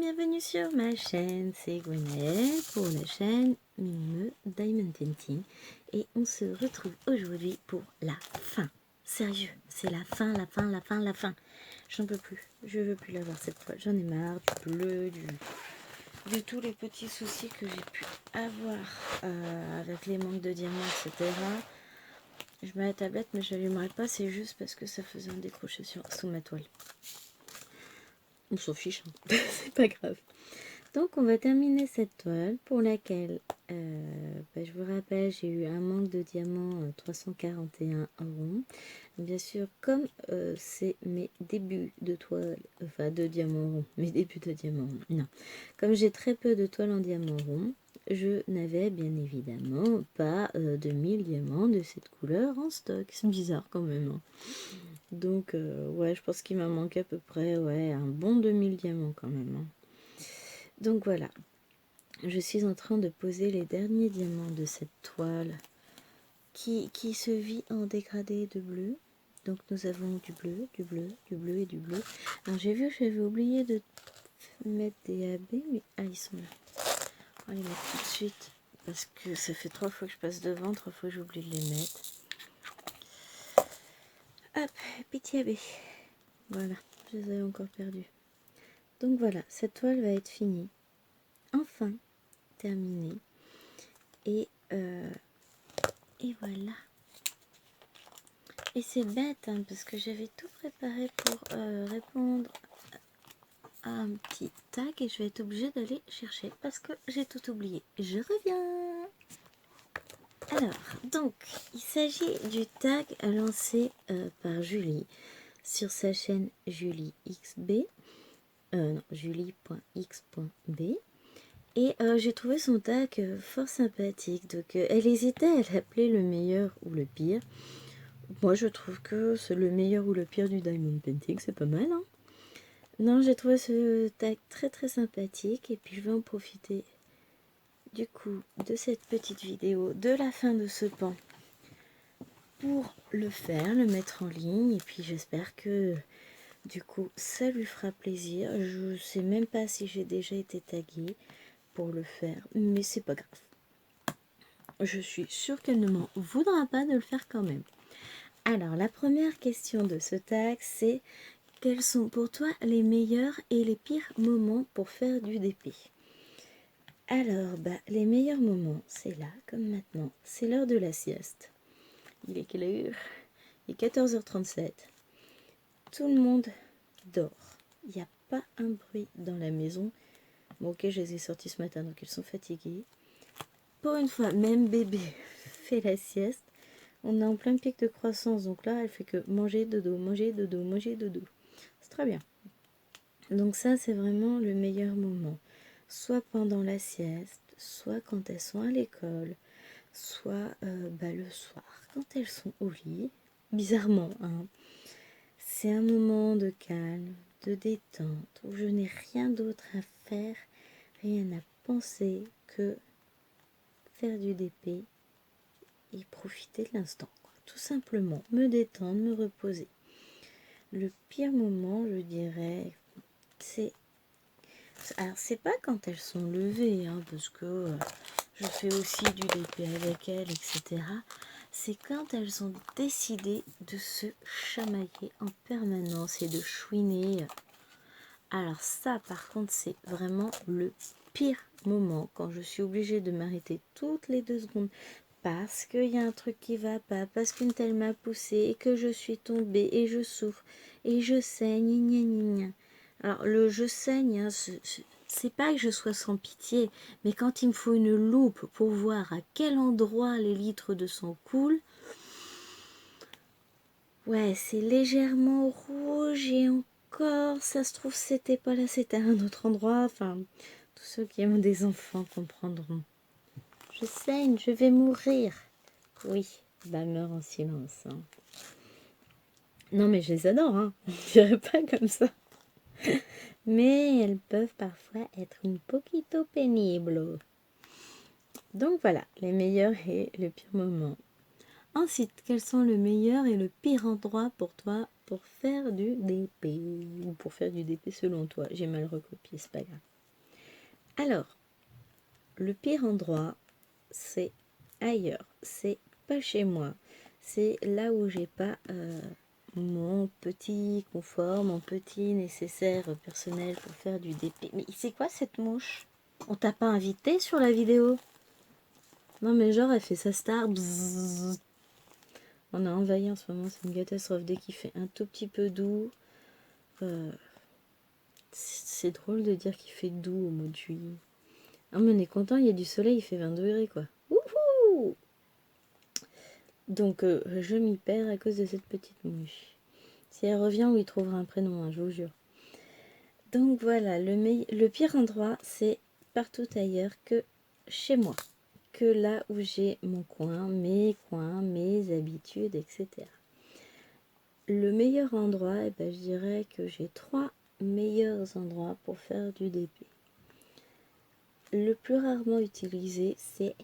bienvenue sur ma chaîne, c'est Gwenaëlle pour la chaîne Mimimeux Diamond Painting et on se retrouve aujourd'hui pour la fin. Sérieux, c'est la fin, la fin, la fin, la fin. J'en peux plus, je veux plus l'avoir cette fois, j'en ai marre du bleu, de tous les petits soucis que j'ai pu avoir avec les manques de diamants, etc. Je mets la tablette mais je l'allumerai pas, c'est juste parce que ça faisait un décroché sous ma toile. On s'en fiche, hein. C'est pas grave. Donc on va terminer cette toile pour laquelle, je vous rappelle, j'ai eu un manque de diamants 341 €. Bien sûr, comme c'est mes débuts de toile, enfin de diamants ronds, mes débuts de diamants ronds, non. Comme j'ai très peu de toiles en diamants ronds, je n'avais bien évidemment pas de 1000 diamants de cette couleur en stock. C'est bizarre quand même, hein. Donc, ouais, je pense qu'il m'a manqué à peu près, ouais, un bon 2000 diamants quand même, hein. Donc voilà, je suis en train de poser les derniers diamants de cette toile qui se vit en dégradé de bleu. Donc nous avons du bleu, du bleu, du bleu et du bleu. Alors j'ai vu que j'avais oublié de mettre des AB, mais ah, ils sont là. On va les mettre tout de suite parce que ça fait 3 fois que je passe devant, 3 fois que j'oublie de les mettre. Hop, petit AB. Voilà, je les avais encore perdus. Donc voilà, cette toile va être finie. Enfin terminée. Et voilà. Et c'est bête, hein, parce que j'avais tout préparé pour répondre à un petit tag et je vais être obligée d'aller chercher parce que j'ai tout oublié. Je reviens. Alors, donc, il s'agit du tag lancé par Julie sur sa chaîne Julie XB, non, julie.x.b. Et j'ai trouvé son tag fort sympathique. Donc, elle hésitait à l'appeler le meilleur ou le pire. Moi, je trouve que c'est le meilleur ou le pire du diamond painting, c'est pas mal, hein. Non, j'ai trouvé ce tag très très sympathique et puis je vais en profiter du coup de cette petite vidéo de la fin de ce pan pour le faire, le mettre en ligne et puis j'espère que du coup ça lui fera plaisir. Je sais même pas si j'ai déjà été taguée pour le faire, mais c'est pas grave. Je suis sûre qu'elle ne m'en voudra pas de le faire quand même. Alors la première question de ce tag c'est: quels sont pour toi les meilleurs et les pires moments pour faire du DP? Alors, les meilleurs moments, c'est là, comme maintenant. C'est l'heure de la sieste. Il est quelle heure? Il est 14h37. Tout le monde dort. Il n'y a pas un bruit dans la maison. Bon, ok, je les ai sortis ce matin, donc ils sont fatigués. Pour une fois, même bébé fait la sieste. On est en plein pic de croissance, donc là, elle fait que manger, dodo, manger, dodo, manger, dodo. C'est très bien. Donc ça, c'est vraiment le meilleur moment. Soit pendant la sieste, soit quand elles sont à l'école, soit le soir, quand elles sont au lit. Bizarrement, hein. C'est un moment de calme, de détente, où je n'ai rien d'autre à faire, rien à penser que faire du DP et profiter de l'instant. Tout simplement, me détendre, me reposer. Le pire moment, je dirais, c'est... Alors, c'est pas quand elles sont levées, hein, parce que je fais aussi du DP avec elles, etc. C'est quand elles ont décidé de se chamailler en permanence et de chouiner. Alors ça, par contre, c'est vraiment le pire moment, quand je suis obligée de m'arrêter toutes les 2 secondes parce qu'il y a un truc qui va pas, parce qu'une telle m'a poussé et que je suis tombée et je souffre et je saigne, gna gna gna. Alors le je saigne, hein, c'est pas que je sois sans pitié, mais quand il me faut une loupe pour voir à quel endroit les litres de sang coulent, ouais, c'est légèrement rouge et encore, ça se trouve c'était pas là, c'était à un autre endroit. Enfin, tous ceux qui ont des enfants comprendront. Je saigne, je vais mourir. Oui, meurs en silence, hein. Non mais je les adore, hein. Je dirais pas comme ça. Mais elles peuvent parfois être un poquito pénibles. Donc voilà, les meilleurs et le pire moment. Ensuite, quels sont le meilleur et le pire endroit pour toi pour faire du DP. Ou pour faire du DP selon toi. J'ai mal recopié, c'est pas grave. Alors, le pire endroit, c'est ailleurs. C'est pas chez moi. C'est là où j'ai pas mon petit confort, mon petit nécessaire personnel pour faire du DP. Mais c'est quoi cette mouche? On t'a pas invité sur la vidéo? Non mais genre elle fait sa star. Bzzz. On a envahi en ce moment, c'est une catastrophe. Dès qu'il fait un tout petit peu doux, c'est drôle de dire qu'il fait doux au mois de juillet. Ah mais on est content, il y a du soleil, il fait 20 degrés quoi. Wouhou! Donc je m'y perds à cause de cette petite mouche. Si elle revient, on lui trouvera un prénom, hein, je vous jure. Donc voilà, le pire endroit, c'est partout ailleurs que chez moi. Que là où j'ai mon coin, mes habitudes, etc. Le meilleur endroit, eh ben, je dirais que j'ai 3 meilleurs endroits pour faire du DP. Le plus rarement utilisé, c'est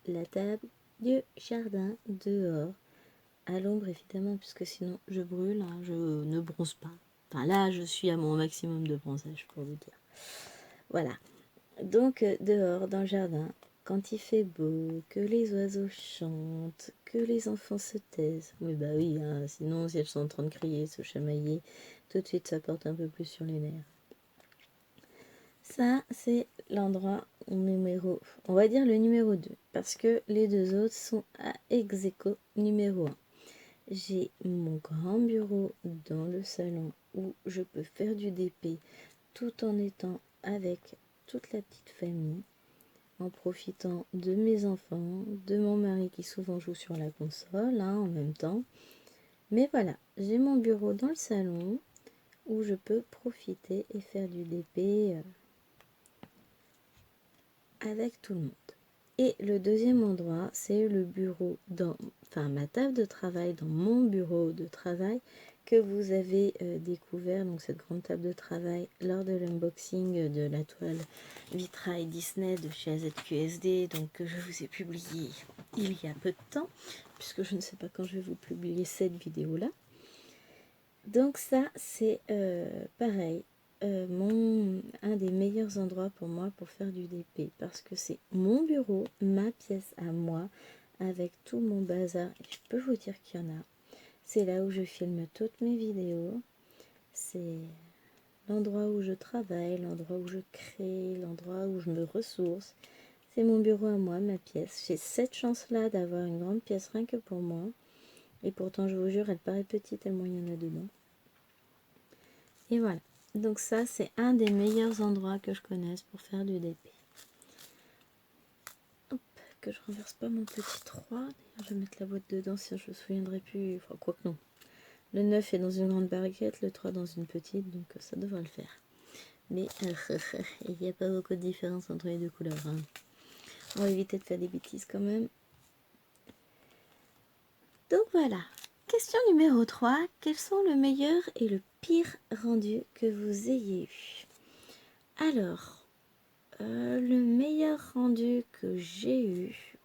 la table du jardin dehors. À l'ombre évidemment, puisque sinon je brûle, hein, je ne bronze pas. Enfin là, je suis à mon maximum de bronzage pour vous dire. Voilà. Donc dehors, dans le jardin, quand il fait beau, que les oiseaux chantent, que les enfants se taisent. Oui, bah oui, hein, sinon si elles sont en train de crier, se chamailler, tout de suite ça porte un peu plus sur les nerfs. Ça, c'est l'endroit numéro, on va dire le numéro 2, parce que les deux autres sont à ex aequo numéro 1. J'ai mon grand bureau dans le salon où je peux faire du DP tout en étant avec toute la petite famille, en profitant de mes enfants, de mon mari qui souvent joue sur la console hein, en même temps. Mais voilà, j'ai mon bureau dans le salon où je peux profiter et faire du DP avec tout le monde. Et le deuxième endroit, c'est le bureau ma table de travail, dans mon bureau de travail que vous avez découvert, donc cette grande table de travail, lors de l'unboxing de la toile vitrail Disney de chez AZQSD, donc que je vous ai publié il y a peu de temps, puisque je ne sais pas quand je vais vous publier cette vidéo-là. Donc ça, c'est pareil, un des meilleurs endroits pour moi pour faire du DP, parce que c'est mon bureau, ma pièce à moi, avec tout mon bazar, et je peux vous dire qu'il y en a. C'est là où je filme toutes mes vidéos, c'est l'endroit où je travaille, l'endroit où je crée, l'endroit où je me ressource. C'est mon bureau à moi, ma pièce. J'ai cette chance-là d'avoir une grande pièce rien que pour moi, et pourtant je vous jure, elle paraît petite tellement il y en a dedans. Et voilà. Donc ça, c'est un des meilleurs endroits que je connaisse pour faire du DP. Hop, que je renverse pas mon petit 3. D'ailleurs, je vais mettre la boîte dedans si je me souviendrai plus. Enfin, quoi que non. Le 9 est dans une grande barquette, le 3 dans une petite, donc ça devrait le faire. Mais il n'y a pas beaucoup de différence entre les deux couleurs. Hein. On va éviter de faire des bêtises quand même. Donc voilà. Question numéro 3. Quels sont le meilleur et le pire rendu que vous ayez eu? Alors, le meilleur rendu que j'ai eu,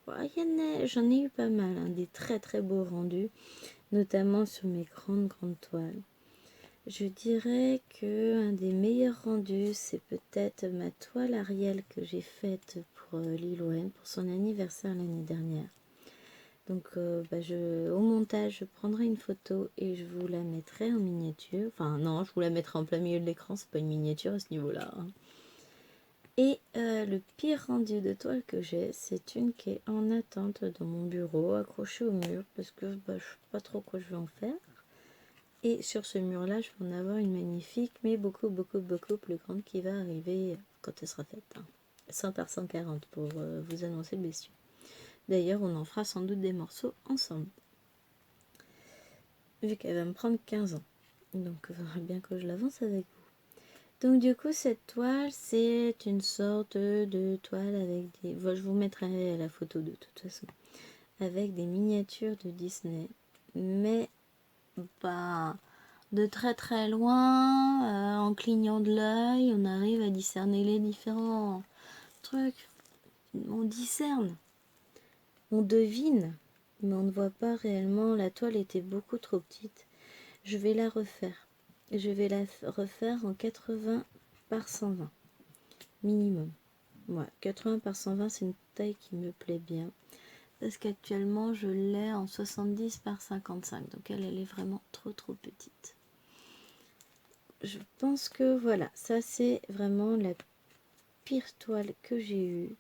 j'en ai eu pas mal, hein, des très très beaux rendus, notamment sur mes grandes toiles. Je dirais que un des meilleurs rendus, c'est peut-être ma toile Ariel que j'ai faite pour Lil Wayne pour son anniversaire l'année dernière. Donc au montage, je prendrai une photo et je vous la mettrai en miniature. Enfin non, je vous la mettrai en plein milieu de l'écran, c'est pas une miniature à ce niveau-là. Hein. Et le pire rendu de toile que j'ai, c'est une qui est en attente dans mon bureau, accrochée au mur, parce que je ne sais pas trop quoi je vais en faire. Et sur ce mur-là, je vais en avoir une magnifique, mais beaucoup plus grande qui va arriver quand elle sera faite. Hein. 100 par 140 pour vous annoncer le bestiau. D'ailleurs, on en fera sans doute des morceaux ensemble. Vu qu'elle va me prendre 15 ans. Donc, il faudra bien que je l'avance avec vous. Donc du coup cette toile c'est une sorte de toile avec des... Bon, je vous mettrai la photo de toute façon. Avec des miniatures de Disney. Mais pas de très très loin, en clignant de l'œil, on arrive à discerner les différents trucs. On discerne. On devine. Mais on ne voit pas réellement. La toile était beaucoup trop petite. Je vais la refaire. Je vais la refaire en 80 par 120 minimum. Ouais, 80 par 120, c'est une taille qui me plaît bien. Parce qu'actuellement, je l'ai en 70 par 55. Donc elle est vraiment trop petite. Je pense que voilà, ça c'est vraiment la pire toile que j'ai eue.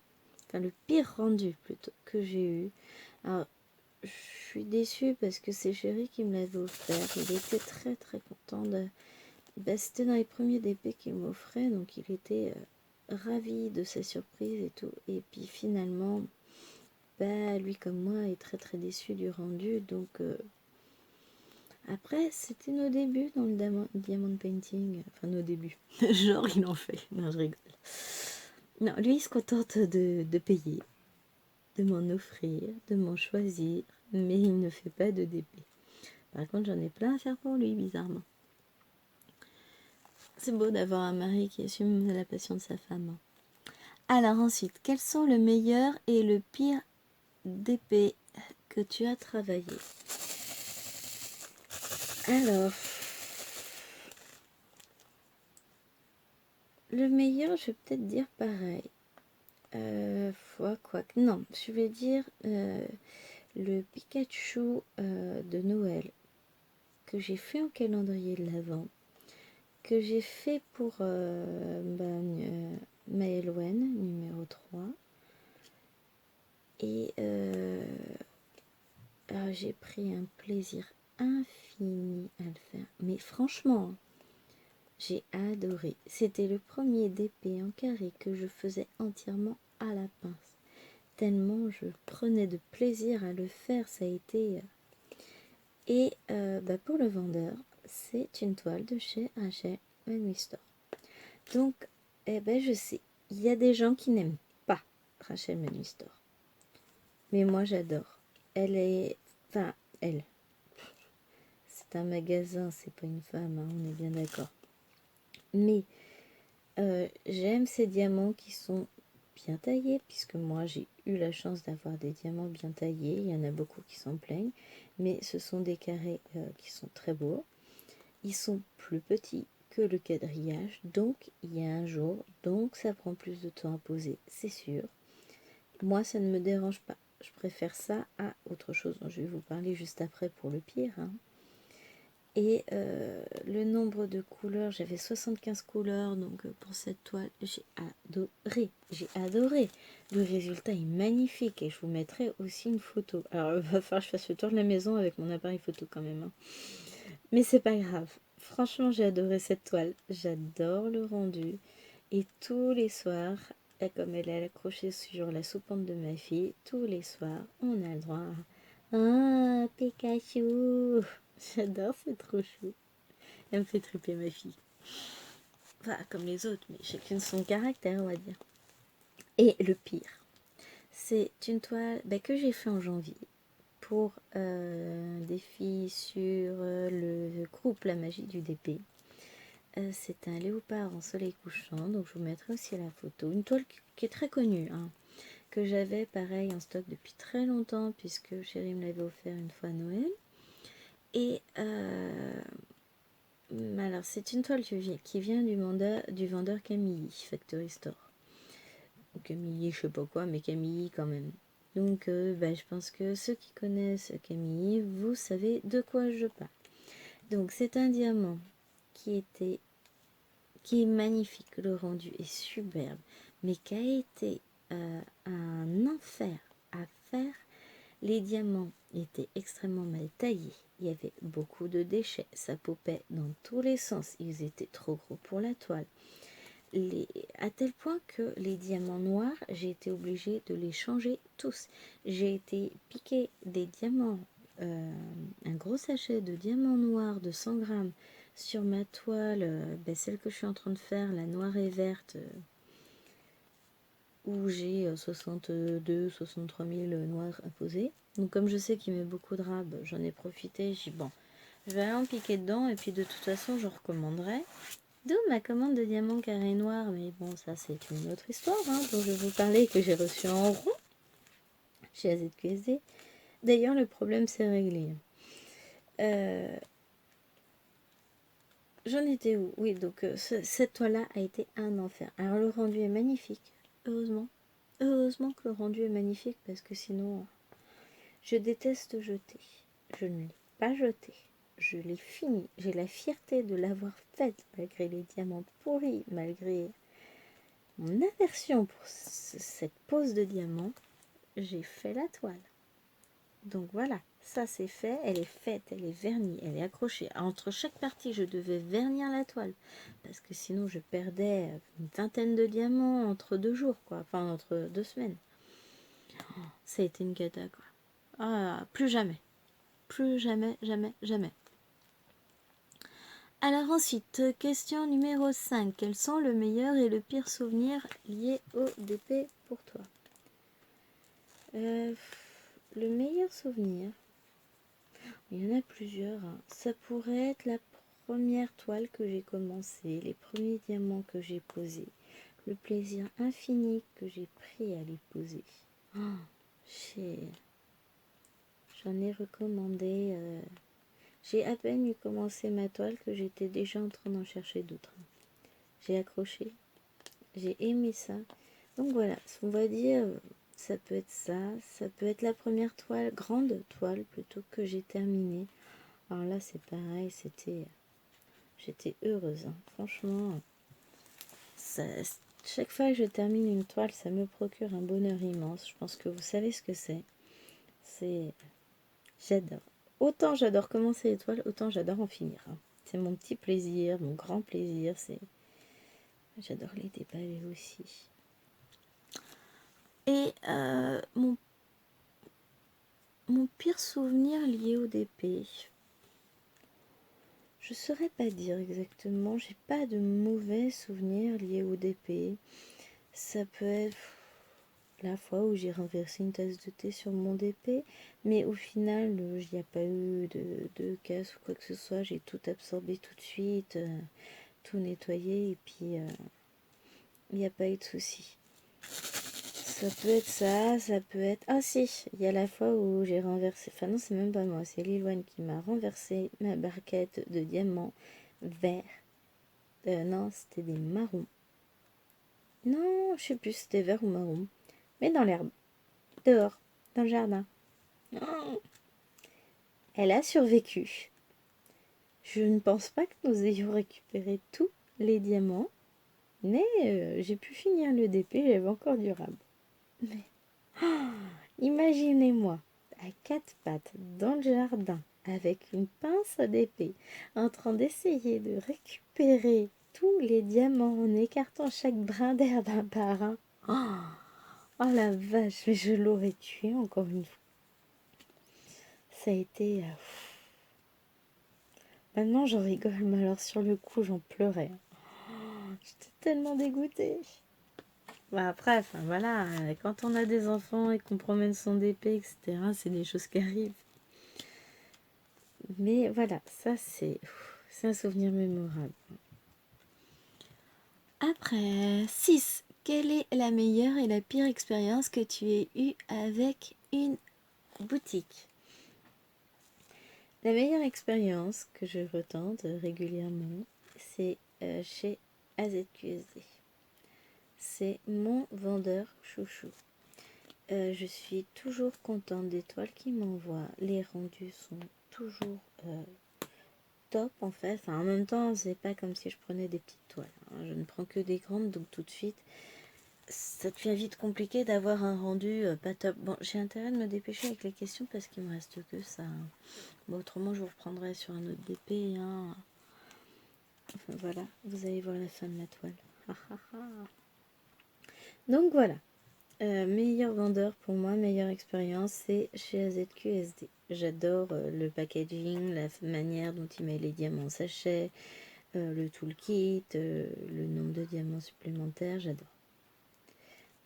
Enfin, le pire rendu plutôt que j'ai eu. Alors, je suis déçue parce que c'est Chéri qui me l'avait offert. Il était très content de... c'était dans les premiers DP qu'il m'offrait, donc il était ravi de sa surprise et tout. Et puis finalement, lui comme moi est très déçu du rendu. Donc après, c'était nos débuts dans le diamond painting. Enfin, nos débuts. Genre, il en fait. Non, je rigole. Non, lui, il se contente de payer, de m'en offrir, de m'en choisir, mais il ne fait pas de DP. Par contre, j'en ai plein à faire pour lui, bizarrement. C'est beau d'avoir un mari qui assume la passion de sa femme. Alors ensuite, quels sont le meilleur et le pire DP que tu as travaillé? Alors, le meilleur, je vais peut-être dire pareil. Non, je vais dire le Pikachu de Noël que j'ai fait en calendrier de l'Avent, que j'ai fait pour Maëlwen numéro 3. Et j'ai pris un plaisir infini à le faire. Mais franchement, j'ai adoré. C'était le premier DP en carré que je faisais entièrement à la pince. Tellement je prenais de plaisir à le faire, ça a été... Et pour le vendeur, c'est une toile de chez Rachel Store. Donc, je sais, il y a des gens qui n'aiment pas Rachel Store. Mais moi, j'adore. Elle est... Enfin, elle. C'est un magasin, c'est pas une femme, hein, on est bien d'accord. Mais j'aime ces diamants qui sont bien taillés, puisque moi j'ai eu la chance d'avoir des diamants bien taillés. Il y en a beaucoup qui s'en plaignent, mais ce sont des carrés qui sont très beaux. Ils sont plus petits que le quadrillage, donc il y a un jour, donc ça prend plus de temps à poser, c'est sûr. Moi, ça ne me dérange pas. Je préfère ça à autre chose dont je vais vous parler juste après pour le pire. Hein. Et le nombre de couleurs, j'avais 75 couleurs, donc pour cette toile, j'ai adoré. J'ai adoré. Le résultat est magnifique et je vous mettrai aussi une photo. Alors, il va falloir que je fasse le tour de la maison avec mon appareil photo quand même. Hein. Mais c'est pas grave. Franchement, j'ai adoré cette toile. J'adore le rendu. Et tous les soirs, comme elle est accrochée sur la soupente de ma fille, tous les soirs, on a le droit à un Pikachu. J'adore, c'est trop chou. Elle me fait triper ma fille. Enfin, comme les autres, mais chacune son caractère, on va dire. Et le pire, c'est une toile que j'ai fait en janvier pour des filles sur le groupe La Magie du DP. C'est un léopard en soleil couchant, donc je vous mettrai aussi la photo. Une toile qui est très connue, hein, que j'avais pareil en stock depuis très longtemps, puisque Chéri me l'avait offert une fois à Noël. Et alors, c'est une toile qui vient du vendeur Camille, Factory Store. Ou Camille, je sais pas quoi, mais Camille quand même. Donc, je pense que ceux qui connaissent Camille, vous savez de quoi je parle. Donc, c'est un diamant qui est magnifique, le rendu est superbe, mais qui a été un enfer à faire. Les diamants étaient extrêmement mal taillés. Il y avait beaucoup de déchets. Ça popait dans tous les sens. Ils étaient trop gros pour la toile. À tel point que les diamants noirs, j'ai été obligée de les changer tous. J'ai été piquer des diamants, un gros sachet de diamants noirs de 100 grammes sur ma toile, celle que je suis en train de faire, la noire et verte, où j'ai 63 000 noirs à poser. Donc comme je sais qu'il met beaucoup de rab, j'en ai profité, j'ai dit bon, je vais aller en piquer dedans et puis de toute façon je recommanderai. D'où ma commande de diamants carré noir, mais bon ça c'est une autre histoire hein, dont je vais vous parler, que j'ai reçu en rond chez AZQSD. D'ailleurs le problème s'est réglé. j'en étais où? Oui, donc cette toile-là a été un enfer. Alors le rendu est magnifique, heureusement. Heureusement que le rendu est magnifique parce que sinon, je déteste jeter. Je ne l'ai pas jeté. Je l'ai fini. J'ai la fierté de l'avoir faite malgré les diamants pourris, malgré mon aversion pour cette pose de diamants. J'ai fait la toile. Donc voilà, ça c'est fait, elle est faite, elle est vernie, elle est accrochée. Entre chaque partie, je devais vernir la toile, parce que sinon je perdais une vingtaine de diamants entre 2 jours, quoi. Enfin, entre 2 semaines. Ça a été une cata, quoi. Ah, plus jamais. Plus jamais, jamais, jamais. Alors ensuite, question numéro 5. Quels sont le meilleur et le pire souvenir liés au DP pour toi? Le meilleur souvenir, il y en a plusieurs, hein. Ça pourrait être la première toile que j'ai commencé, les premiers diamants que j'ai posés, le plaisir infini que j'ai pris à les poser. Oh, j'en ai recommandé. J'ai à peine eu commencé ma toile que j'étais déjà en train d'en chercher d'autres. J'ai accroché, j'ai aimé ça. Donc voilà, on va dire, ça peut être ça peut être la première toile, grande toile plutôt que j'ai terminée. Alors là c'est pareil, j'étais heureuse, hein. Franchement, chaque fois que je termine une toile, ça me procure un bonheur immense. Je pense que vous savez ce que c'est. J'adore. Autant j'adore commencer les toiles, autant j'adore en finir, hein. C'est mon petit plaisir, mon grand plaisir. J'adore les dépavés aussi. Et mon pire souvenir lié au DP, je saurais pas dire exactement. J'ai pas de mauvais souvenirs liés au DP. Ça peut être la fois où j'ai renversé une tasse de thé sur mon DP, mais au final, il n'y a pas eu de casse ou quoi que ce soit. J'ai tout absorbé tout de suite, tout nettoyé, et puis il n'y a pas eu de souci. Ça peut être ça peut être... Ah si, il y a la fois où j'ai renversé... Enfin non, c'est même pas moi, c'est Lilouane qui m'a renversé ma barquette de diamants verts. Non, c'était des marrons. Non, je sais plus si c'était vert ou marron. Mais dans l'herbe, dehors, dans le jardin. Oh, elle a survécu. Je ne pense pas que nous ayons récupéré tous les diamants, mais j'ai pu finir le DP, j'avais encore du rab. Mais imaginez-moi, à quatre pattes, dans le jardin, avec une pince d'épée, en train d'essayer de récupérer tous les diamants en écartant chaque brin d'herbe un par un. Oh la vache, mais je l'aurais tué encore une fois. Ça a été... Maintenant j'en rigole, mais alors sur le coup j'en pleurais. J'étais tellement dégoûtée. Bah après, enfin voilà, quand on a des enfants et qu'on promène son DP, etc., c'est des choses qui arrivent. Mais voilà, ça c'est un souvenir mémorable. Après, 6. Quelle est la meilleure et la pire expérience que tu aies eue avec une boutique? La meilleure expérience que je retente régulièrement, c'est chez AZQSD. C'est mon vendeur chouchou. Je suis toujours contente des toiles qu'il m'envoie. Les rendus sont toujours top en fait. Enfin, en même temps, c'est pas comme si je prenais des petites toiles, hein. Je ne prends que des grandes, donc tout de suite, ça devient vite compliqué d'avoir un rendu pas top. Bon, j'ai intérêt de me dépêcher avec les questions parce qu'il me reste que ça, hein. Bon, autrement, je vous reprendrai sur un autre DP, hein. Enfin, voilà, vous allez voir la fin de la toile. Donc voilà. Meilleur vendeur pour moi, meilleure expérience, c'est chez AZQSD. J'adore le packaging, la manière dont il met les diamants en sachet, le toolkit, le nombre de diamants supplémentaires, j'adore.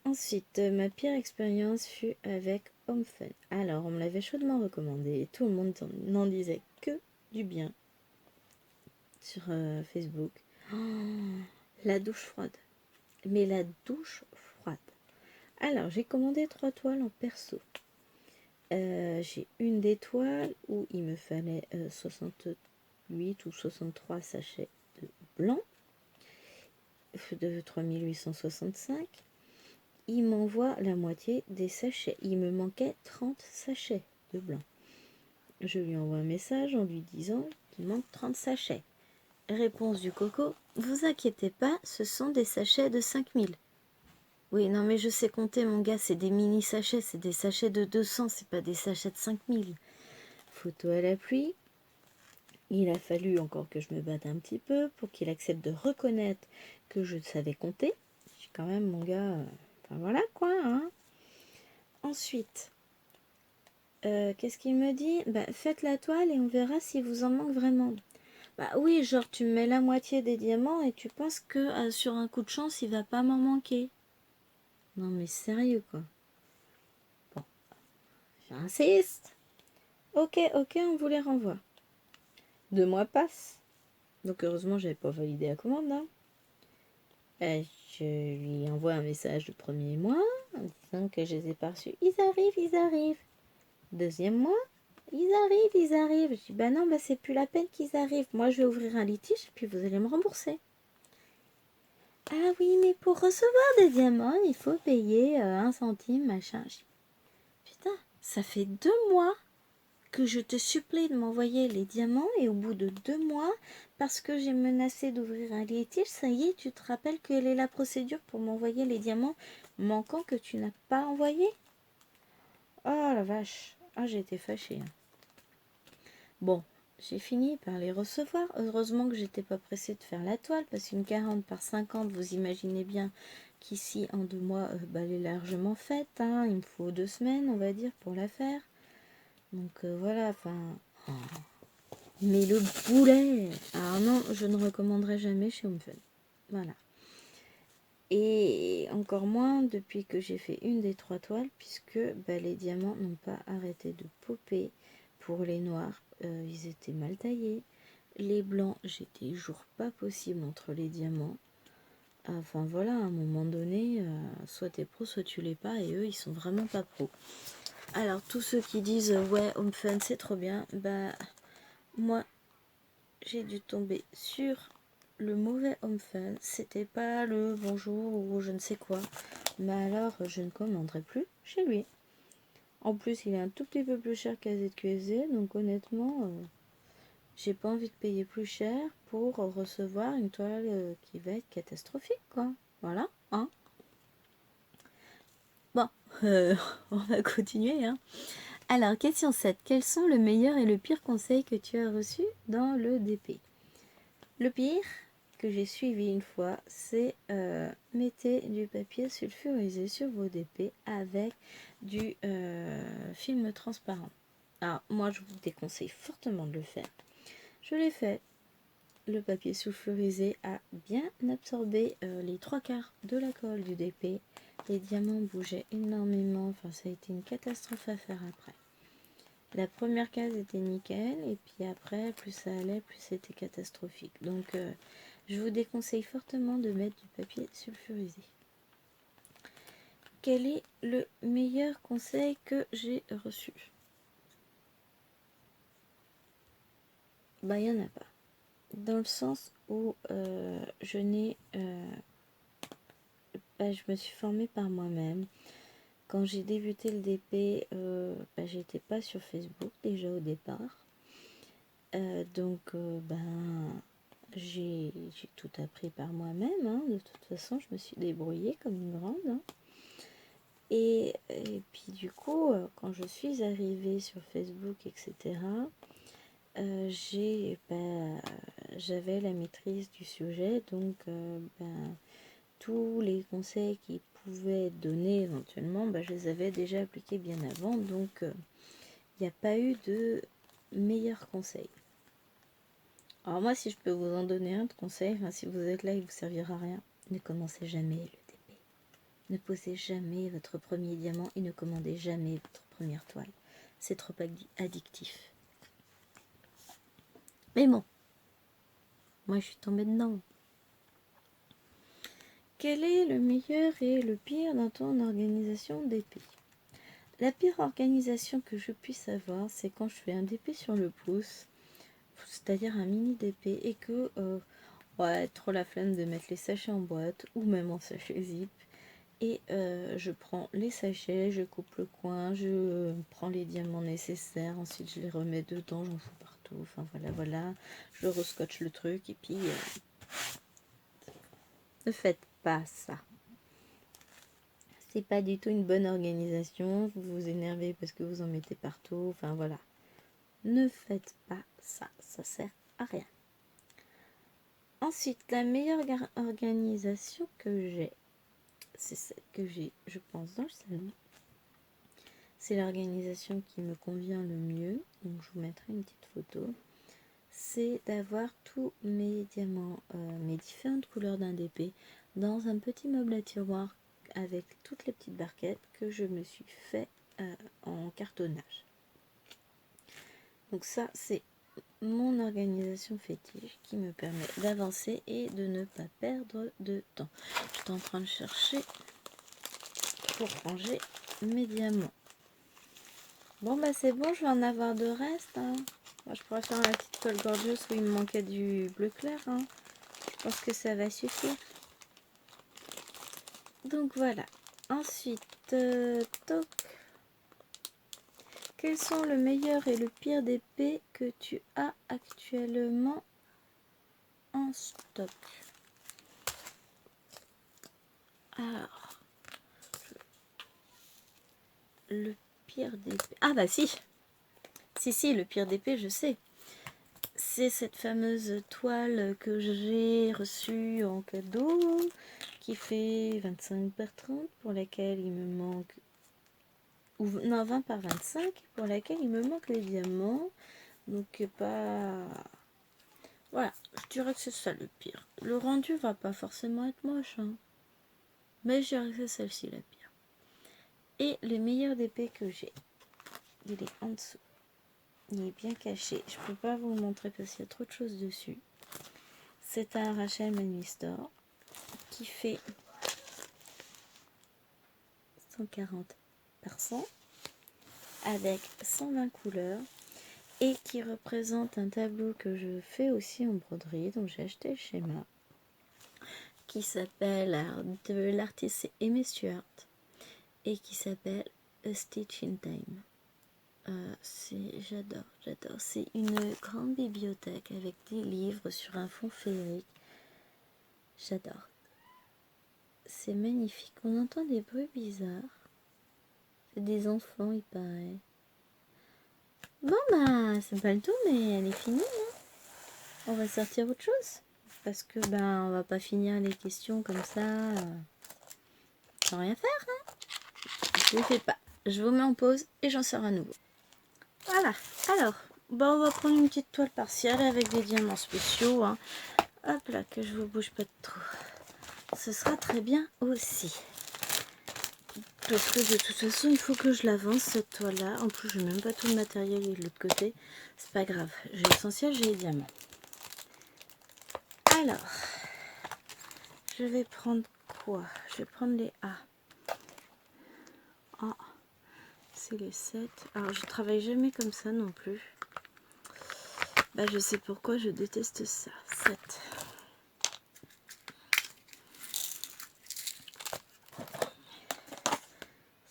Ensuite, ma pire expérience fut avec HomeFun. Alors, on me l'avait chaudement recommandé et tout le monde n'en disait que du bien sur Facebook. Oh, la douche froide. Mais la douche froide. Alors, j'ai commandé 3 toiles en perso. J'ai une des toiles où il me fallait 68 ou 63 sachets blanc de 3865. Il m'envoie la moitié des sachets. Il me manquait 30 sachets de blanc. Je lui envoie un message en lui disant qu'il manque 30 sachets. Réponse du coco, vous inquiétez pas, ce sont des sachets de 5000. Oui, non mais je sais compter mon gars, c'est des mini sachets, c'est des sachets de 200, c'est pas des sachets de 5000. Photo à la pluie. Il a fallu encore que je me batte un petit peu pour qu'il accepte de reconnaître que je savais compter. Je suis quand même mon gars, enfin voilà quoi, hein. Ensuite, qu'est-ce qu'il me dit? Bah, faites la toile et on verra si vous en manque vraiment. Bah oui, genre tu me mets la moitié des diamants et tu penses que sur un coup de chance, il va pas m'en manquer. Non mais sérieux quoi. Bon, j'insiste. Ok, on vous les renvoie. 2 mois passent. Donc heureusement, j'avais pas validé la commande. Hein. Je lui envoie un message le premier mois en disant que je les ai pas reçus. Ils arrivent. Deuxième mois, ils arrivent. Je dis, bah non, bah c'est plus la peine qu'ils arrivent. Moi, je vais ouvrir un litige et puis vous allez me rembourser. Ah oui, mais pour recevoir des diamants, il faut payer 1 centime, machin. Je dis, putain, ça fait 2 mois que je te supplie de m'envoyer les diamants et au bout de 2 mois, parce que j'ai menacé d'ouvrir un litige, ça y est, tu te rappelles quelle est la procédure pour m'envoyer les diamants manquants que tu n'as pas envoyés? Oh la vache, ah j'ai été fâchée. Bon, j'ai fini par les recevoir. Heureusement que j'étais pas pressée de faire la toile, parce qu'une 40 par 50, vous imaginez bien qu'ici en 2 mois, elle est largement faite. Hein. Il me faut 2 semaines, on va dire, pour la faire. Donc voilà, enfin... Oh. Mais le boulet, alors non, je ne recommanderais jamais chez Home Fun. Voilà. Et encore moins depuis que j'ai fait une des 3 toiles, puisque les diamants n'ont pas arrêté de popper. Pour les noirs, ils étaient mal taillés. Les blancs, j'étais toujours pas possible entre les diamants. Enfin voilà, à un moment donné, soit t'es pro, soit tu l'es pas, et eux, ils sont vraiment pas pros. Alors, tous ceux qui disent ouais, Home Fun, c'est trop bien, moi, j'ai dû tomber sur le mauvais Home Fun. C'était pas le bonjour ou je ne sais quoi. Mais alors, je ne commanderai plus chez lui. En plus, il est un tout petit peu plus cher qu'AZQSD. Donc honnêtement, j'ai pas envie de payer plus cher pour recevoir une toile qui va être catastrophique, quoi. Voilà, hein. Bon, on va continuer, hein. Alors, question 7. Quels sont le meilleur et le pire conseil que tu as reçu dans le DP? Le pire que j'ai suivi une fois, c'est mettez du papier sulfurisé sur vos DP avec du film transparent. Alors, moi, je vous déconseille fortement de le faire. Je l'ai fait. Le papier sulfurisé a bien absorbé les 3/4 de la colle du DP. Les diamants bougeaient énormément. Enfin, ça a été une catastrophe à faire après. La première case était nickel. Et puis après, plus ça allait, plus c'était catastrophique. Donc, je vous déconseille fortement de mettre du papier sulfurisé. Quel est le meilleur conseil que j'ai reçu? Il n'y en a pas. Dans le sens où je me suis formée par moi-même. Quand j'ai débuté le DP, j'étais pas sur Facebook déjà au départ. J'ai tout appris par moi-même. Hein. De toute façon, je me suis débrouillée comme une grande. Hein. Et puis du coup, quand je suis arrivée sur Facebook, etc., j'avais la maîtrise du sujet. Donc, tous les conseils qui pouvaient être donnés éventuellement, je les avais déjà appliqués bien avant. Donc, il n'y a pas eu de meilleur conseil. Alors moi, si je peux vous en donner un de conseil, si vous êtes là et vous ne servira à rien, ne commencez jamais le DP. Ne posez jamais votre premier diamant et ne commandez jamais votre première toile. C'est trop addictif. Mais bon, moi je suis tombée dedans. Quel est le meilleur et le pire dans ton organisation DP? La pire organisation que je puisse avoir, c'est quand je fais un DP sur le pouce, c'est-à-dire un mini DP, et que Ouais, trop la flemme de mettre les sachets en boîte ou même en sachet zip. Et je prends les sachets, je coupe le coin, je prends les diamants nécessaires, ensuite je les remets dedans, j'en fous partout, enfin voilà, je rescotche le truc et puis ne faites pas ça. C'est pas du tout une bonne organisation, vous vous énervez parce que vous en mettez partout, enfin voilà. Ne faites pas ça, ça sert à rien. Ensuite, la meilleure organisation que j'ai, c'est celle que j'ai, je pense, dans le salon. C'est l'organisation qui me convient le mieux, donc je vous mettrai une petite photo. C'est d'avoir tous mes diamants, mes différentes couleurs d'un DP, dans un petit meuble à tiroir avec toutes les petites barquettes que je me suis fait en cartonnage. Donc ça, c'est mon organisation fétiche qui me permet d'avancer et de ne pas perdre de temps. Je suis en train de chercher pour ranger mes diamants. Bon bah c'est bon, je vais en avoir de reste. Hein. Moi, je pourrais faire la petite toile gorgeuse où il me manquait du bleu clair. Hein. Je pense que ça va suffire. Donc voilà. Ensuite, toc. Quels sont le meilleur et le pire d'épée que tu as actuellement en stock? Alors, le pire d'épée. Ah bah si. Si, le pire d'épée, je sais. C'est cette fameuse toile que j'ai reçue en cadeau, qui fait 25 par 30, pour laquelle il me manque... Ou, non, 20 par 25, pour laquelle il me manque les diamants. Donc pas... Voilà, je dirais que c'est ça le pire. Le rendu va pas forcément être moche, hein. Mais je dirais que c'est celle-ci la pire. Et le meilleur d'épée que j'ai, il est en dessous. Il est bien caché. Je peux pas vous le montrer parce qu'il y a trop de choses dessus. C'est un Rachel Manistor qui fait 140 par 100 avec 120 couleurs et qui représente un tableau que je fais aussi en broderie. Donc j'ai acheté le schéma qui s'appelle de l'artiste Aimé Stuart et qui s'appelle A Stitch in Time. J'adore. C'est une grande bibliothèque avec des livres sur un fond féerique. J'adore. C'est magnifique. On entend des bruits bizarres. C'est des enfants, il paraît. Bon, bah, c'est pas le tout, mais elle est finie. Hein. On va sortir autre chose. Parce que, ben, on va pas finir les questions comme ça. Sans rien faire. Hein. Je les fais pas. Je vous mets en pause et j'en sors à nouveau. Voilà. Alors, bah, on va prendre une petite toile partielle avec des diamants spéciaux. Hein. Hop là, que je vous bouge pas de trop. Ce sera très bien aussi. Parce que de toute façon, il faut que je l'avance cette toile-là. En plus, je n'ai même pas tout le matériel de l'autre côté. C'est pas grave. J'ai l'essentiel, j'ai les diamants. Alors, je vais prendre quoi? Je vais prendre les A. Ah, c'est les 7. Alors, je travaille jamais comme ça non plus. Bah, je sais pourquoi je déteste ça. 7.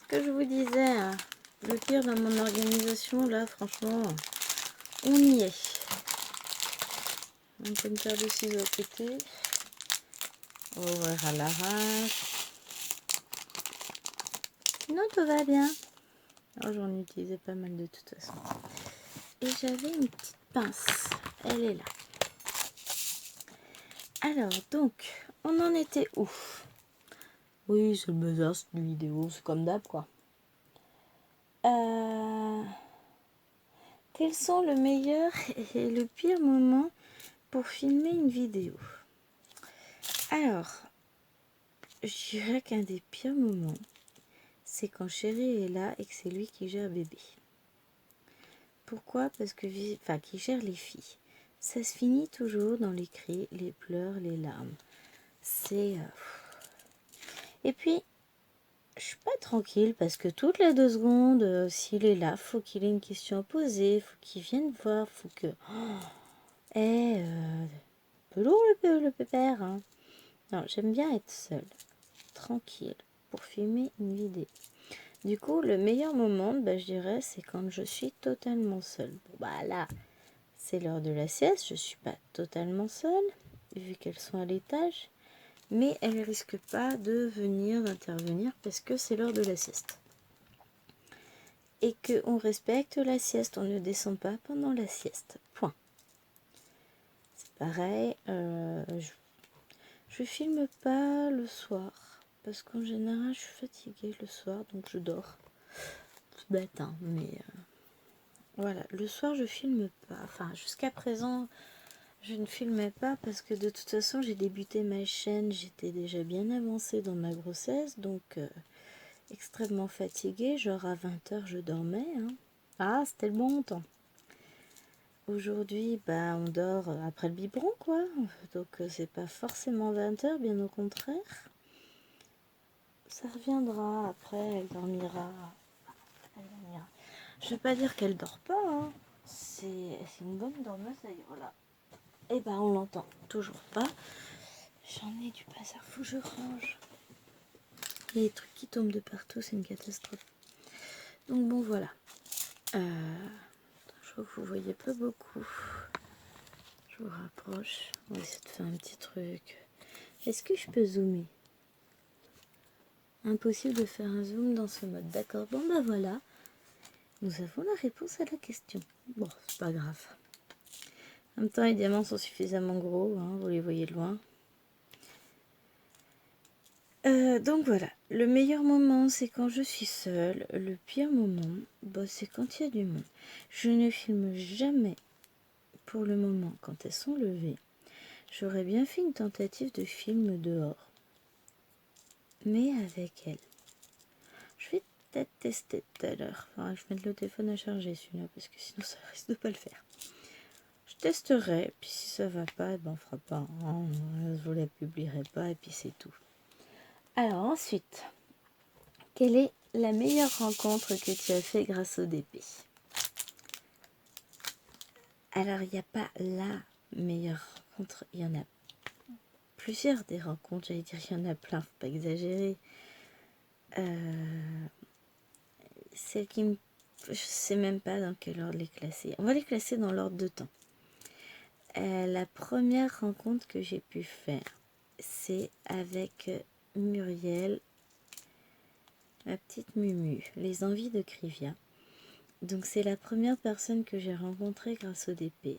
Ce que je vous disais, hein, le pire dans mon organisation, là, franchement, on y est. Donc, une paire de ciseaux à côté. Ouvrir à l'arrache. Non, tout va bien. Oh, j'en utilisais pas mal de toute façon. Et j'avais une petite pince. Elle est là. Alors, donc, on en était où? Oui, c'est le bazar, c'est une vidéo, c'est comme d'hab, quoi. Quels sont le meilleur et le pire moment pour filmer une vidéo? Alors, je dirais qu'un des pires moments, c'est quand Chéri est là et que c'est lui qui gère bébé. Pourquoi? Parce que, enfin, qui gère les filles. Ça se finit toujours dans les cris, les pleurs, les larmes. C'est... Et puis, je suis pas tranquille parce que toutes les 2 secondes, s'il est là, faut qu'il ait une question à poser, faut qu'il vienne voir, faut que... peu lourd le pépère, hein. Non, j'aime bien être seule, tranquille, pour filmer une vidéo. Du coup, le meilleur moment, je dirais, c'est quand je suis totalement seule. Bon, là, c'est l'heure de la sieste, je suis pas totalement seule, vu qu'elles sont à l'étage. Mais elles ne risquent pas de venir intervenir parce que c'est l'heure de la sieste. Et qu'on respecte la sieste, on ne descend pas pendant la sieste. Point. C'est pareil, je filme pas le soir. Parce qu'en général, je suis fatiguée le soir, donc je dors. C'est bête, hein, mais voilà. Le soir, je filme pas. Enfin, jusqu'à présent, je ne filmais pas parce que de toute façon, j'ai débuté ma chaîne. J'étais déjà bien avancée dans ma grossesse, donc extrêmement fatiguée. Genre à 20h, je dormais. Hein. Ah, c'était le bon temps. Aujourd'hui, on dort après le biberon, quoi. Donc, c'est pas forcément 20h, bien au contraire. Ça reviendra, après, elle dormira. Je vais pas dire qu'elle dort pas, hein. C'est une bonne dormeuse, d'ailleurs, là. Et on l'entend toujours pas. J'en ai du bazar, faut que je range. Il y a des trucs qui tombent de partout, c'est une catastrophe. Donc, bon, voilà. Je crois que vous voyez pas beaucoup. Je vous rapproche. On va essayer de faire un petit truc. Est-ce que je peux zoomer? Impossible de faire un zoom dans ce mode. D'accord, bon voilà. Nous avons la réponse à la question. Bon, c'est pas grave. En même temps, les diamants sont suffisamment gros, hein, vous les voyez de loin. Donc voilà, le meilleur moment, c'est quand je suis seule. Le pire moment, c'est quand il y a du monde. Je ne filme jamais, pour le moment, quand elles sont levées. J'aurais bien fait une tentative de film dehors. Mais avec elles. Je vais peut-être tester tout à l'heure. Faudra que je mette le téléphone à charger celui-là, parce que sinon ça risque de pas le faire. Je testerai, puis si ça va pas, on fera pas. Hein. Je vous la publierai pas, et puis c'est tout. Alors ensuite, quelle est la meilleure rencontre que tu as fait grâce au DP? Alors il n'y a pas la meilleure rencontre, il y en a plusieurs des rencontres, j'allais dire il y en a plein, faut pas exagérer. Celle qui me... Je sais même pas dans quel ordre les classer. On va les classer dans l'ordre de temps. La première rencontre que j'ai pu faire, c'est avec Muriel, ma petite Mumu, les envies de Crivia. Donc c'est la première personne que j'ai rencontrée grâce au DP,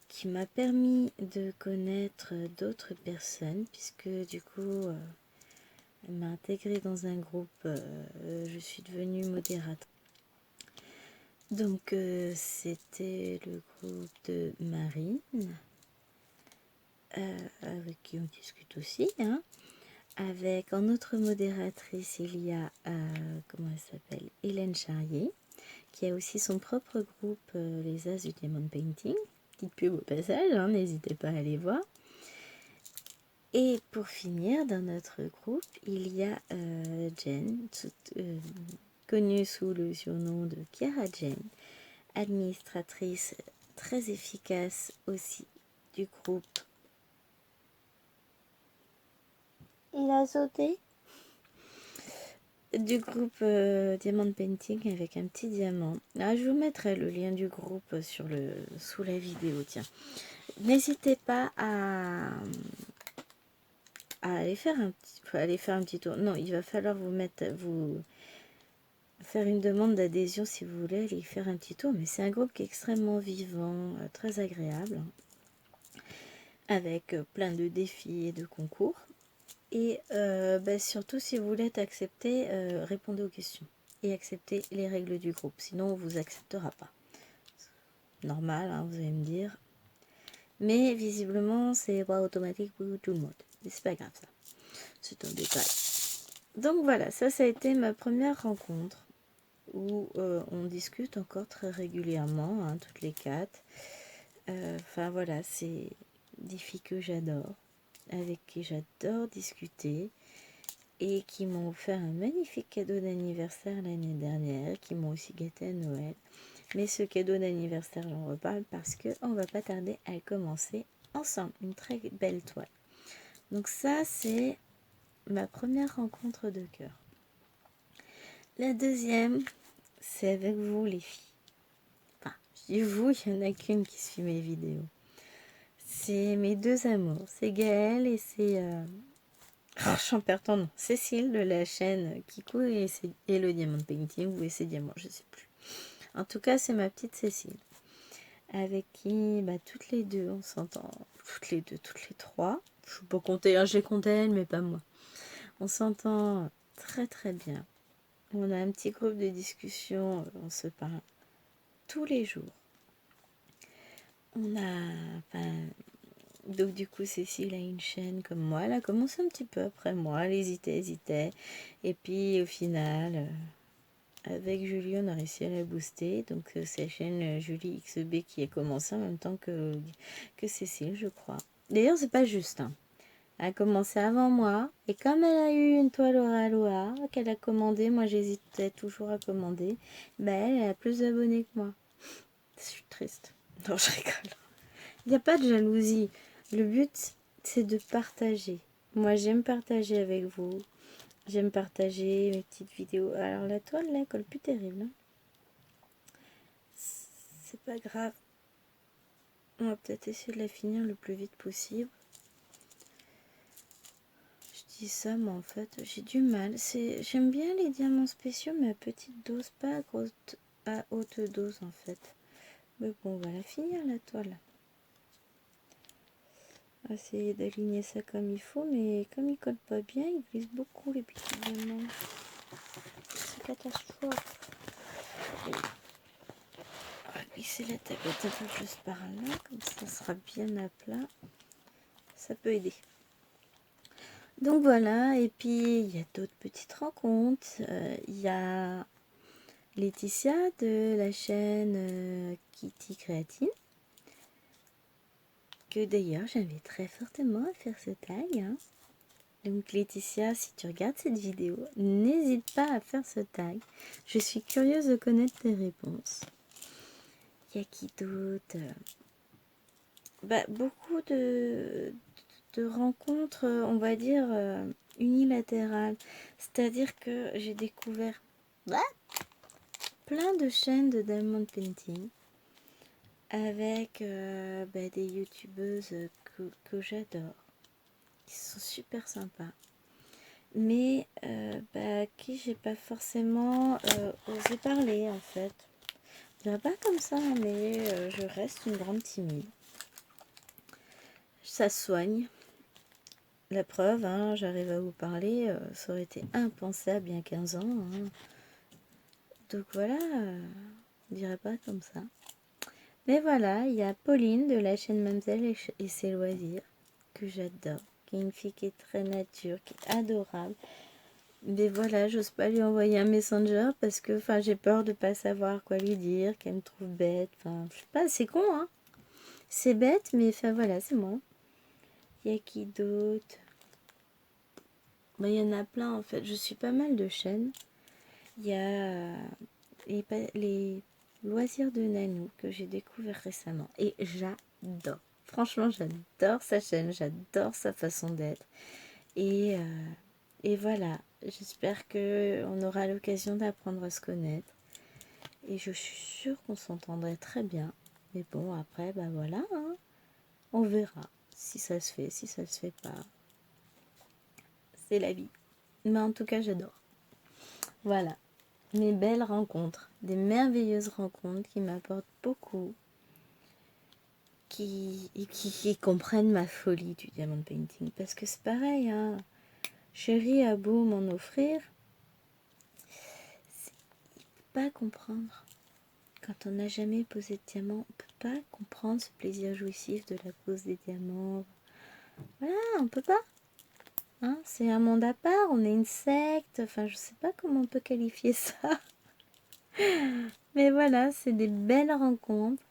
qui m'a permis de connaître d'autres personnes, puisque du coup, elle m'a intégrée dans un groupe, je suis devenue modératrice. Donc c'était le groupe de Marine, avec qui on discute aussi, hein. Avec en autre modératrice, il y a, comment elle s'appelle, Hélène Charrier, qui a aussi son propre groupe, les As du Diamond Painting. Petite pub au passage, hein, n'hésitez pas à aller voir. Et pour finir, dans notre groupe, il y a Jen, connue sous le surnom de Chiara Jen, administratrice très efficace aussi du groupe. Il a sauté du groupe Diamond Painting avec un petit diamant. Ah, je vous mettrai le lien du groupe sous la vidéo. Tiens, n'hésitez pas à aller faire un petit tour. Non, il va falloir vous faire une demande d'adhésion si vous voulez aller y faire un petit tour. Mais c'est un groupe qui est extrêmement vivant, très agréable, avec plein de défis et de concours. Et surtout, si vous voulez être accepté, répondez aux questions et acceptez les règles du groupe. Sinon, on ne vous acceptera pas. Normal, hein, vous allez me dire. Mais visiblement, c'est pas automatique pour tout le monde. Mais c'est pas grave, ça. C'est un détail. Donc voilà, ça a été ma première rencontre où on discute encore très régulièrement, hein, toutes les 4. Enfin voilà, c'est des filles que j'adore, avec qui j'adore discuter et qui m'ont offert un magnifique cadeau d'anniversaire l'année dernière, qui m'ont aussi gâté à Noël. Mais ce cadeau d'anniversaire, j'en reparle parce qu'on va pas tarder à commencer ensemble une très belle toile. Donc ça, c'est ma première rencontre de cœur. La deuxième, c'est avec vous les filles. Enfin, je dis vous, il n'y en a qu'une qui suit mes vidéos. C'est mes deux amours, c'est Gaëlle et c'est... j'en perds ton nom. Cécile de la chaîne Kikou et le Diamond Painting ou c'est Diamant, je sais plus. En tout cas, c'est ma petite Cécile. Avec qui, toutes les deux, on s'entend. Toutes les deux, toutes les trois. Je ne peux pas compter, hein, je les compte elle, mais pas moi. On s'entend très très bien. On a un petit groupe de discussion, on se parle tous les jours. On a... donc du coup, Cécile a une chaîne comme moi. Elle a commencé un petit peu après moi. Elle hésitait. Et puis au final, avec Julie, on a réussi à la booster. Donc c'est la chaîne Julie XB qui a commencé en même temps que Cécile, je crois. D'ailleurs, c'est pas juste. Hein. Elle a commencé avant moi. Et comme elle a eu une toile Aloha qu'elle a commandée, moi j'hésitais toujours à commander, elle a plus d'abonnés que moi. Je suis triste. Non, je rigole. Il n'y a pas de jalousie. Le but, c'est de partager. Moi, j'aime partager avec vous. J'aime partager mes petites vidéos. Alors, la toile, là, elle colle plus terrible. Hein. C'est pas grave. On va peut-être essayer de la finir le plus vite possible. Je dis ça, mais en fait, j'ai du mal. J'aime bien les diamants spéciaux, mais à petite dose, pas à haute dose, en fait. Mais bon, on va la finir, la toile. Essayer d'aligner ça comme il faut, mais comme il colle pas bien, il glisse beaucoup les petits diamants. C'est catastrophe. On va glisser la tablette un peu juste par là, comme ça sera bien à plat. Ça peut aider. Donc voilà, et puis il y a d'autres petites rencontres. Il y a Laetitia de la chaîne Kitty Créatine, que d'ailleurs j'invite très fortement à faire ce tag. Hein. Donc Laetitia, si tu regardes cette vidéo, n'hésite pas à faire ce tag. Je suis curieuse de connaître tes réponses. Il y a qui d'autre? Beaucoup de rencontres, on va dire, unilatérales. C'est-à-dire que j'ai découvert plein de chaînes de Diamond Painting avec des youtubeuses que j'adore, qui sont super sympas. Mais qui j'ai pas forcément osé parler en fait. Je dirais pas comme ça, mais je reste une grande timide. Ça soigne. La preuve, hein, j'arrive à vous parler, ça aurait été impensable il y a 15 ans. Hein. Donc voilà, on dirait pas comme ça. Mais voilà, il y a Pauline de la chaîne Mamselle et ses loisirs, que j'adore, qui est une fille qui est très nature, qui est adorable. Mais voilà, j'ose pas lui envoyer un messenger parce que j'ai peur de pas savoir quoi lui dire, qu'elle me trouve bête. Je sais pas, c'est con, hein. C'est bête, mais voilà, c'est moi. Il y a qui d'autre? Il y en a plein en fait. Je suis pas mal de chaînes. Il y a les loisirs de Nanou que j'ai découvert récemment. Et j'adore. Franchement, j'adore sa chaîne. J'adore sa façon d'être. Et voilà. J'espère qu'on aura l'occasion d'apprendre à se connaître. Et je suis sûre qu'on s'entendrait très bien. Mais bon, après, voilà. Hein. On verra si ça se fait, si ça se fait pas. C'est la vie. Mais en tout cas, j'adore. Voilà. Mes belles rencontres. Des merveilleuses rencontres qui m'apportent beaucoup. Qui comprennent ma folie du diamond painting. Parce que c'est pareil, hein. Chérie a beau m'en offrir. Il ne peut pas comprendre. Quand on n'a jamais posé de diamant, on ne peut pas comprendre ce plaisir jouissif de la pose des diamants. Voilà, on ne peut pas. Hein, c'est un monde à part, on est une secte. Je ne sais pas comment on peut qualifier ça. Mais voilà, c'est des belles rencontres.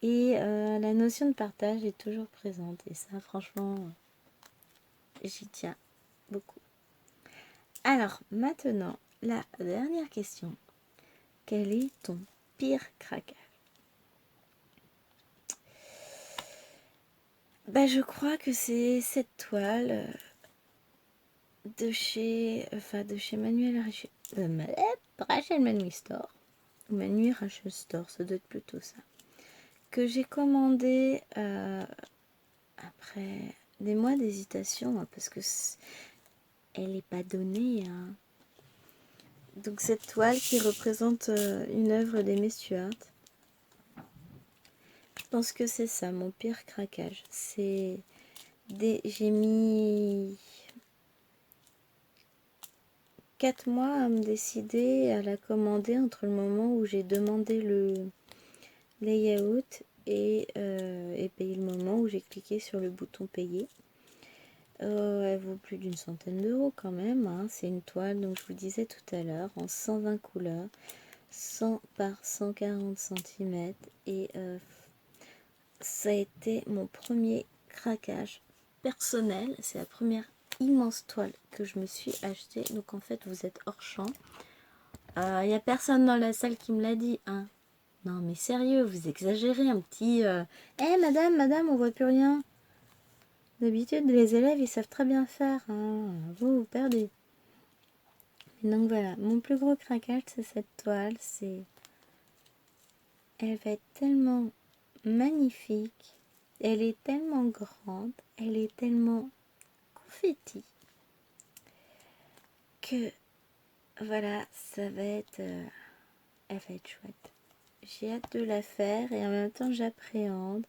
Et la notion de partage est toujours présente. Et ça, franchement, j'y tiens beaucoup. Alors, maintenant, la dernière question. Quel est ton pire craquage? Bah, je crois que c'est cette toile de chez Rachel Manuel Store, ou Manuel Rachel Store, ça doit être plutôt ça, que j'ai commandé après des mois d'hésitation, hein, parce que elle n'est pas donnée, hein. Donc cette toile qui représente une œuvre d'Aimé Stuart, je pense que c'est ça, mon pire craquage. J'ai mis 4 mois à me décider à la commander entre le moment où j'ai demandé le layout et payer le moment où j'ai cliqué sur le bouton payer. Elle vaut plus d'une centaine d'euros quand même, hein. C'est une toile, donc je vous disais tout à l'heure, en 120 couleurs, 100 par 140 cm. Et ça a été mon premier craquage personnel. C'est la première immense toile que je me suis achetée. Donc en fait, vous êtes hors champ. Il n'y a personne dans la salle qui me l'a dit, hein. Non mais sérieux, vous exagérez un petit... madame, on voit plus rien. D'habitude, les élèves, ils savent très bien faire, hein. Vous perdez. Donc voilà, mon plus gros craquage, c'est cette toile. Elle va être tellement magnifique. Elle est tellement grande. Elle est tellement confetti. Que voilà, ça va être... elle va être chouette. J'ai hâte de la faire et en même temps, j'appréhende.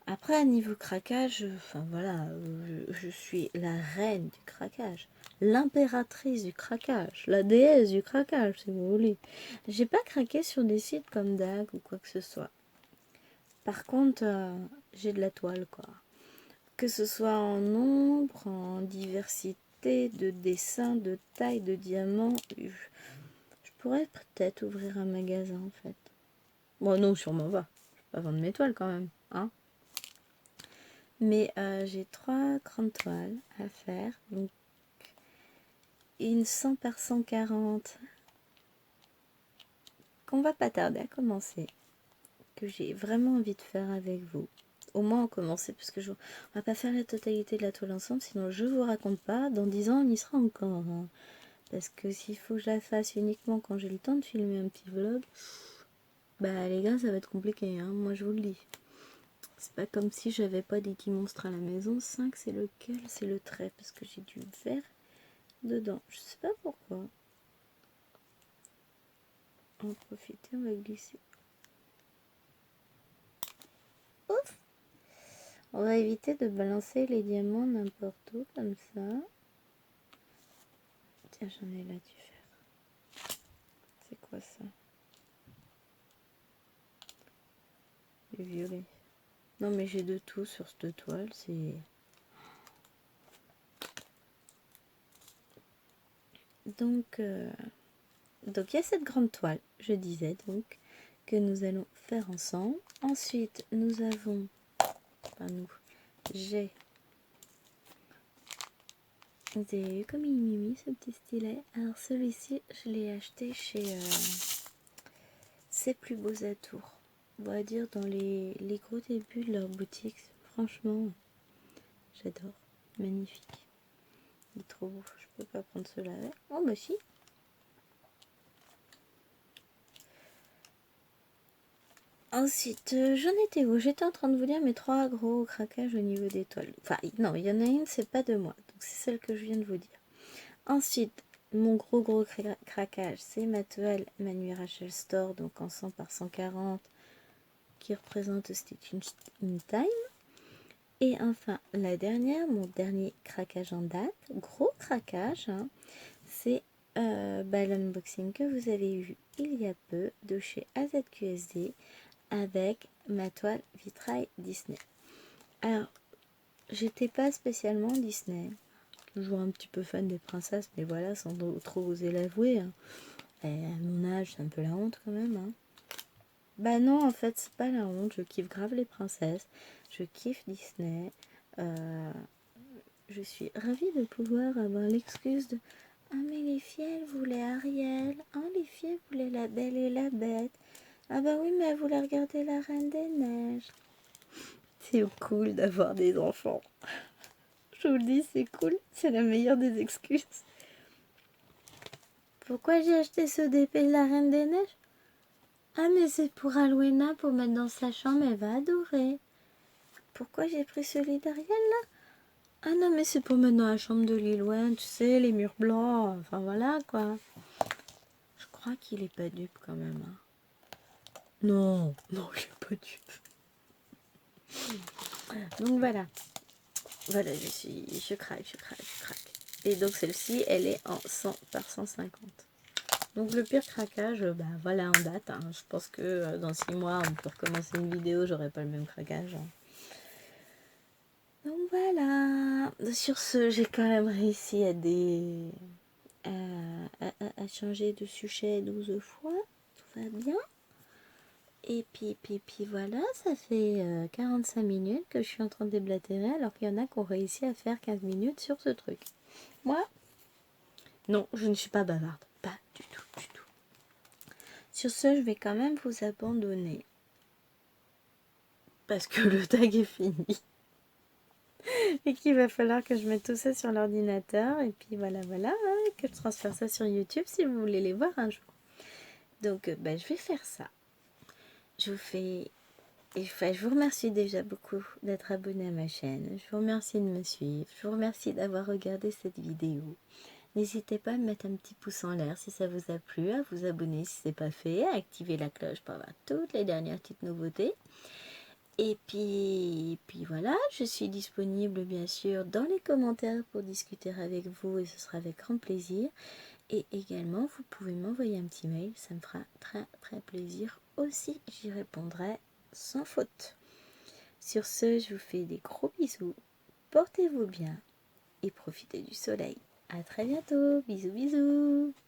Après, niveau craquage, enfin voilà, je suis la reine du craquage, l'impératrice du craquage, la déesse du craquage, si vous voulez. J'ai pas craqué sur des sites comme DAG ou quoi que ce soit. Par contre, j'ai de la toile, quoi. Que ce soit en nombre, en diversité de dessins, de taille, de diamants, je pourrais peut-être ouvrir un magasin, en fait. Bon, non, sûrement pas. Je vais pas vendre mes toiles, quand même, hein. Mais j'ai 3 grandes toiles à faire. Donc une 100 par 140 qu'on va pas tarder à commencer. Que j'ai vraiment envie de faire avec vous. Au moins en commencer parce que on va pas faire la totalité de la toile ensemble. Sinon je vous raconte pas. Dans 10 ans on y sera encore, hein. Parce que s'il faut que je la fasse uniquement quand j'ai le temps de filmer un petit vlog, bah les gars ça va être compliqué, hein. Moi je vous le dis. C'est pas comme si j'avais pas des petits monstres à la maison. 5 c'est lequel? C'est le trait parce que j'ai du vert dedans. Je sais pas pourquoi. On va profiter, on va glisser. Ouf! On va éviter de balancer les diamants n'importe où comme ça. Tiens, j'en ai là du fer. C'est quoi ça? Du violet. Non mais j'ai de tout sur cette toile, c'est... Donc il y a cette grande toile, je disais donc, que nous allons faire ensemble. Ensuite, nous avons... Enfin nous, j'ai... Vous avez vu comme il est mimi ce petit stylet. Alors celui-ci, je l'ai acheté chez C'est Plus Beaux Atours. On va dire dans les gros débuts de leur boutique. Franchement, j'adore. Magnifique. Il est trop beau. Je peux pas prendre cela avec. Oh bah si. Ensuite, j'en étais où? J'étais en train de vous dire mes 3 gros craquages au niveau des toiles. Enfin, non, il y en a une, c'est pas de moi. Donc c'est celle que je viens de vous dire. Ensuite, mon gros craquage, c'est ma toile Manuel Rachel Store, donc en 100 par 140, qui représente Stitch in Time. Et enfin, la dernière, mon dernier craquage en date, gros craquage, hein, c'est l'unboxing que vous avez vu il y a peu de chez AZQSD avec ma toile vitrail Disney. Alors, j'étais pas spécialement Disney, toujours un petit peu fan des princesses, mais voilà, sans trop oser l'avouer, hein. Et à mon âge, c'est un peu la honte quand même, hein. Bah non, en fait, c'est pas la honte, je kiffe grave les princesses, je kiffe Disney, je suis ravie de pouvoir avoir l'excuse de « Ah mais les filles, elles voulaient Ariel, ah les filles, elles voulaient la Belle et la Bête, ah bah oui, mais elles voulaient regarder la Reine des Neiges. » C'est cool d'avoir des enfants. Je vous le dis, c'est cool. C'est la meilleure des excuses. Pourquoi j'ai acheté ce DP de la Reine des Neiges? Ah, mais c'est pour Alwena, pour mettre dans sa chambre. Elle va adorer. Pourquoi j'ai pris celui d'Ariel, là? Ah non, mais c'est pour mettre dans la chambre de Lilouane, tu sais, les murs blancs. Enfin, voilà, quoi. Je crois qu'il est pas dupe, quand même. Hein. Non, non, il est pas dupe. Donc, voilà. Voilà, je craque. Et donc celle-ci, elle est en 100 par 150. Donc le pire craquage, bah voilà, en date. Hein. Je pense que dans 6 mois, on peut recommencer une vidéo, j'aurai pas le même craquage. Hein. Donc voilà. Sur ce, j'ai quand même réussi à changer de sujet 12 fois. Tout va bien. Et puis voilà, ça fait 45 minutes que je suis en train de déblatérer alors qu'il y en a qui ont réussi à faire 15 minutes sur ce truc. Moi, non, je ne suis pas bavarde. Pas du tout. Sur ce, je vais quand même vous abandonner. Parce que le tag est fini. Et qu'il va falloir que je mette tout ça sur l'ordinateur. Et puis voilà, hein, que je transfère ça sur YouTube si vous voulez les voir un jour. Donc, je vais faire ça. Je vous remercie déjà beaucoup d'être abonné à ma chaîne. Je vous remercie de me suivre. Je vous remercie d'avoir regardé cette vidéo. N'hésitez pas à mettre un petit pouce en l'air si ça vous a plu, à vous abonner si ce n'est pas fait, à activer la cloche pour avoir toutes les dernières petites nouveautés. Et puis voilà, je suis disponible bien sûr dans les commentaires pour discuter avec vous et ce sera avec grand plaisir. Et également, vous pouvez m'envoyer un petit mail, ça me fera très plaisir aussi. J'y répondrai sans faute. Sur ce, je vous fais des gros bisous. Portez-vous bien et profitez du soleil. À très bientôt. Bisous.